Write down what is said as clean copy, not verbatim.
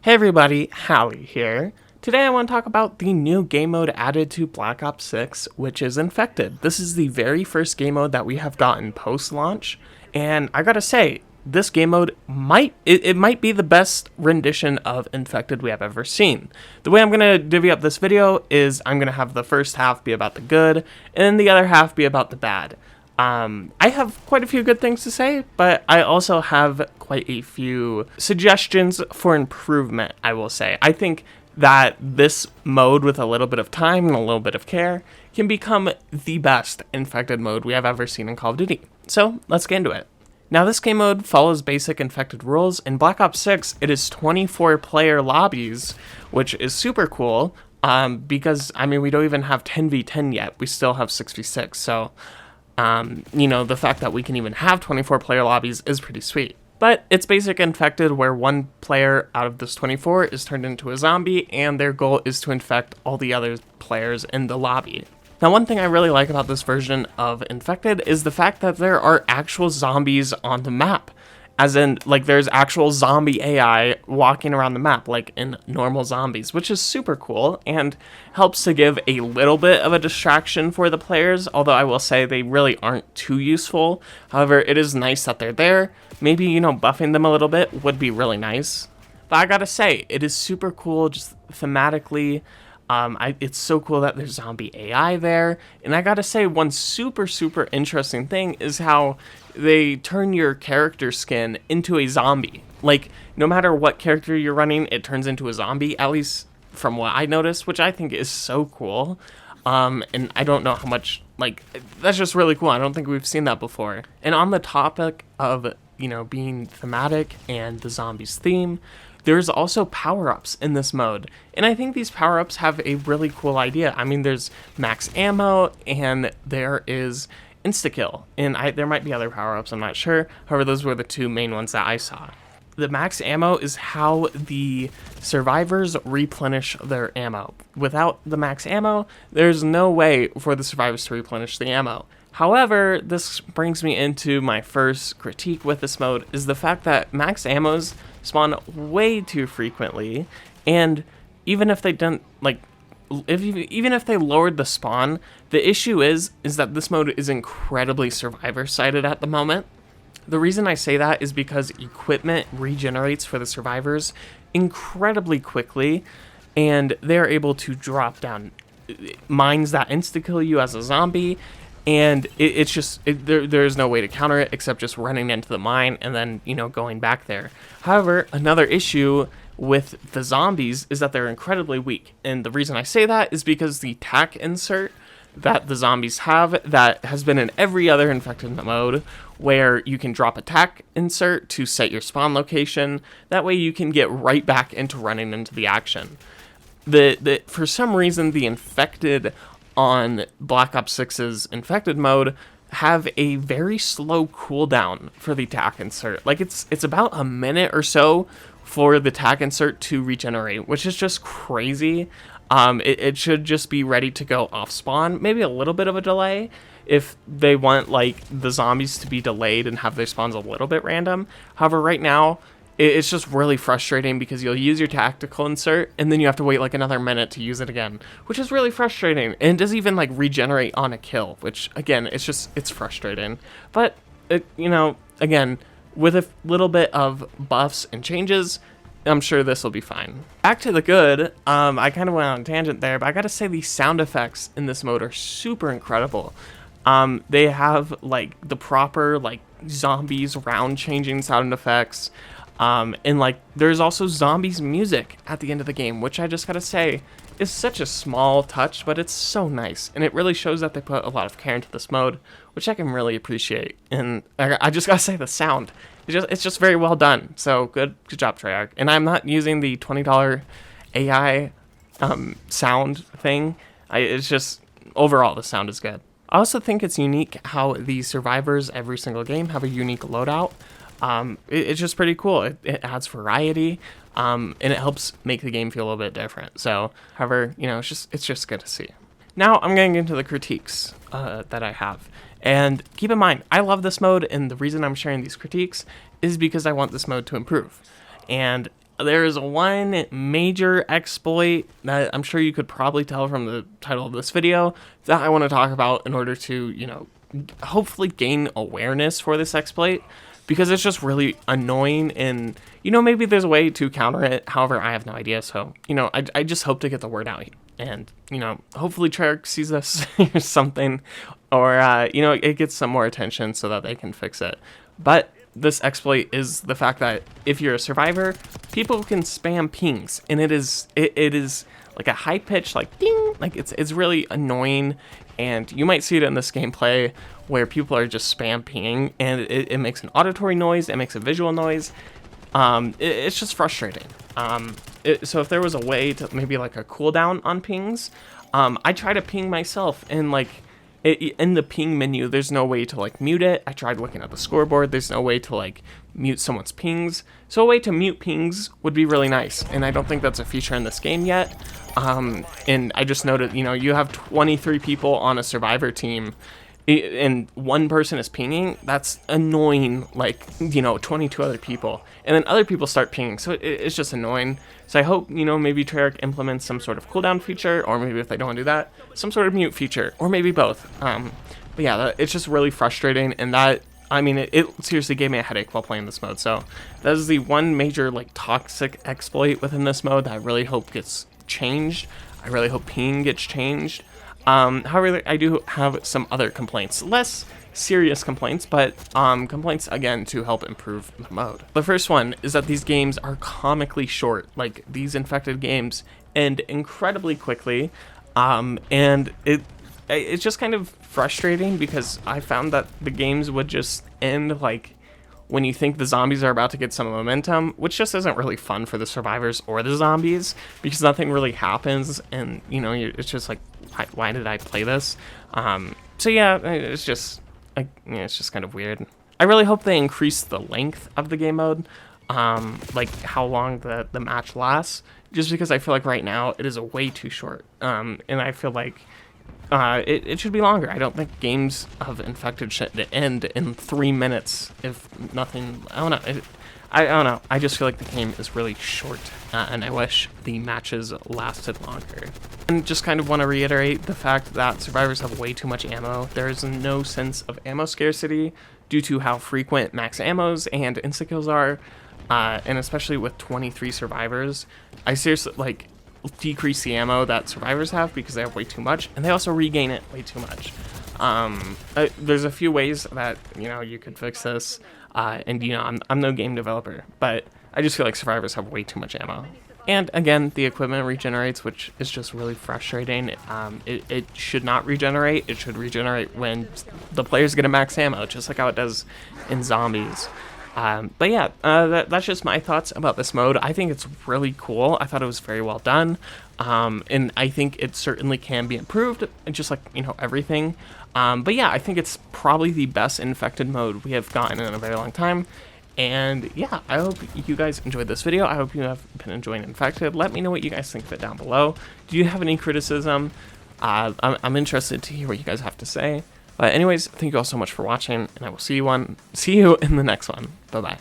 Hey everybody, Hallie here. Today I want to talk about the new game mode added to Black Ops 6, which is Infected. This is the very first game mode that we have gotten post-launch, and I gotta say, this game mode might be the best rendition of Infected we have ever seen. The way I'm going to divvy up this video is I'm going to have the first half be about the good, and the other half be about the bad. I have quite a few good things to say, but I also have quite a few suggestions for improvement, I will say. I think that this mode, with a little bit of time and a little bit of care, can become the best Infected mode we have ever seen in Call of Duty. So, let's get into it. Now, this game mode follows basic Infected rules. In Black Ops 6, it is 24-player lobbies, which is super cool, because, I mean, we don't even have 10v10 yet. We still have 6v6, so... the fact that we can even have 24-player lobbies is pretty sweet. But it's basic Infected, where one player out of this 24 is turned into a zombie, and their goal is to infect all the other players in the lobby. Now, one thing I really like about this version of Infected is the fact that there are actual zombies on the map. As in, like, there's actual zombie AI walking around the map, like in normal zombies, which is super cool and helps to give a little bit of a distraction for the players, although I will say they really aren't too useful. However, it is nice that they're there. Maybe, buffing them a little bit would be really nice. But I gotta say, it is super cool just thematically. It's so cool that there's zombie AI there. And I gotta say, one super interesting thing is how they turn your character skin into a zombie. Like, no matter what character you're running, it turns into a zombie, at least from what I noticed, which I think is so cool. And I don't know how much, that's just really cool. I don't think we've seen that before. And on the topic of, being thematic and the zombies theme, there's also power-ups in this mode, and I think these power-ups have a really cool idea. I mean, there's max ammo, and there is insta-kill, and there might be other power-ups, I'm not sure. However, those were the two main ones that I saw. The max ammo is how the survivors replenish their ammo. Without the max ammo, there's no way for the survivors to replenish the ammo. However, this brings me into my first critique with this mode, is the fact that max ammos spawn way too frequently, and even if they don't, even if they lowered the spawn, the issue is that this mode is incredibly survivor-sided at the moment. The reason I say that is because equipment regenerates for the survivors incredibly quickly, and they're able to drop down mines that insta-kill you as a zombie, and there's no way to counter it except just running into the mine and then, going back there. However, another issue with the zombies is that they're incredibly weak. And the reason I say that is because the tac insert that the zombies have, that has been in every other Infected mode, where you can drop a tac insert to set your spawn location. That way you can get right back into running into the action. For some reason, the Infected on Black Ops 6's Infected mode have a very slow cooldown for the tac insert. Like, it's about a minute or so for the tac insert to regenerate, which is just crazy. It should just be ready to go off spawn. Maybe a little bit of a delay if they want, the zombies to be delayed and have their spawns a little bit random. However, right now, it's just really frustrating because you'll use your tactical insert and then you have to wait another minute to use it again, which is really frustrating. And it doesn't even regenerate on a kill, which again, it's frustrating. But again, with a little bit of buffs and changes, I'm sure this will be fine. Back to the good, I kind of went on a tangent there, but I gotta say the sound effects in this mode are super incredible. They have the proper zombies round changing sound effects. And there's also zombies music at the end of the game, which I just gotta say is such a small touch, but it's so nice. And it really shows that they put a lot of care into this mode, which I can really appreciate. And I just gotta say the sound, it's just very well done. So good job, Treyarch. And I'm not using the $20 AI, sound thing. It's just, overall, the sound is good. I also think it's unique how the survivors every single game have a unique loadout. It's just pretty cool. It adds variety, and it helps make the game feel a little bit different. So, however, it's just good to see. Now, I'm getting into the critiques that I have. And keep in mind, I love this mode, and the reason I'm sharing these critiques is because I want this mode to improve. And there is one major exploit that I'm sure you could probably tell from the title of this video that I want to talk about in order to, you know, hopefully gain awareness for this exploit, because it's just really annoying, and, you know, maybe there's a way to counter it. However, I have no idea. So, you know, I just hope to get the word out, and, you know, hopefully Treyarch sees this or something, or, you know, it gets some more attention so that they can fix it. But this exploit is the fact that if you're a survivor, people can spam pings, and it is like a high pitch, like ding, like it's really annoying. And you might see it in this gameplay where people are just spam pinging, and it makes an auditory noise, it makes a visual noise. It's just frustrating. So if there was a way to maybe like a cooldown on pings, I try to ping myself, and like in the ping menu, there's no way to like mute it. I tried looking at the scoreboard. There's no way to like mute someone's pings. So a way to mute pings would be really nice, and I don't think that's a feature in this game yet. And I just noted, you know, you have 23 people on a survivor team, and one person is pinging. That's annoying, like, you know, 22 other people, and then other people start pinging, so it's just annoying. So I hope, you know, maybe Treyarch implements some sort of cooldown feature, or maybe if they don't want to do that, some sort of mute feature, or maybe both. But yeah, it's just really frustrating, and that, I mean, it seriously gave me a headache while playing this mode. So that is the one major, like, toxic exploit within this mode that I really hope gets changed. I really hope ping gets changed. However, I do have some other complaints, less serious complaints, but complaints again to help improve the mode. The first one is that these games are comically short. Like, these infected games end incredibly quickly, and it's just kind of frustrating, because I found that the games would just end like when you think the zombies are about to get some momentum, which just isn't really fun for the survivors or the zombies, because nothing really happens, and, you know, it's just like, why did I play this? So yeah, it's just, like, you know, it's just kind of weird. I really hope they increase the length of the game mode, like how long the match lasts, just because I feel like right now it is way too short, and I feel like it should be longer. I don't think games of infected should end in 3 minutes, if nothing. I don't know. I don't know. I just feel like the game is really short, and I wish the matches lasted longer. And just kind of want to reiterate the fact that survivors have way too much ammo. There is no sense of ammo scarcity due to how frequent max ammos and insta-kills are, and especially with 23 survivors, I seriously, like, decrease the ammo that survivors have because they have way too much, and they also regain it way too much. There's a few ways that, you know, you could fix this, and, you know, I'm no game developer, but I just feel like survivors have way too much ammo. And again, the equipment regenerates, which is just really frustrating. It should not regenerate. It should regenerate when the players get a max ammo, just like how it does in zombies. But yeah, that's just my thoughts about this mode. I think it's really cool. I thought it was very well done. And I think it certainly can be improved, just like, you know, everything. But yeah, I think it's probably the best infected mode we have gotten in a very long time. And yeah, I hope you guys enjoyed this video. I hope you have been enjoying Infected. Let me know what you guys think of it down below. Do you have any criticism? I'm interested to hear what you guys have to say. But anyways, thank you all so much for watching, and I will see you in the next one. Bye-bye.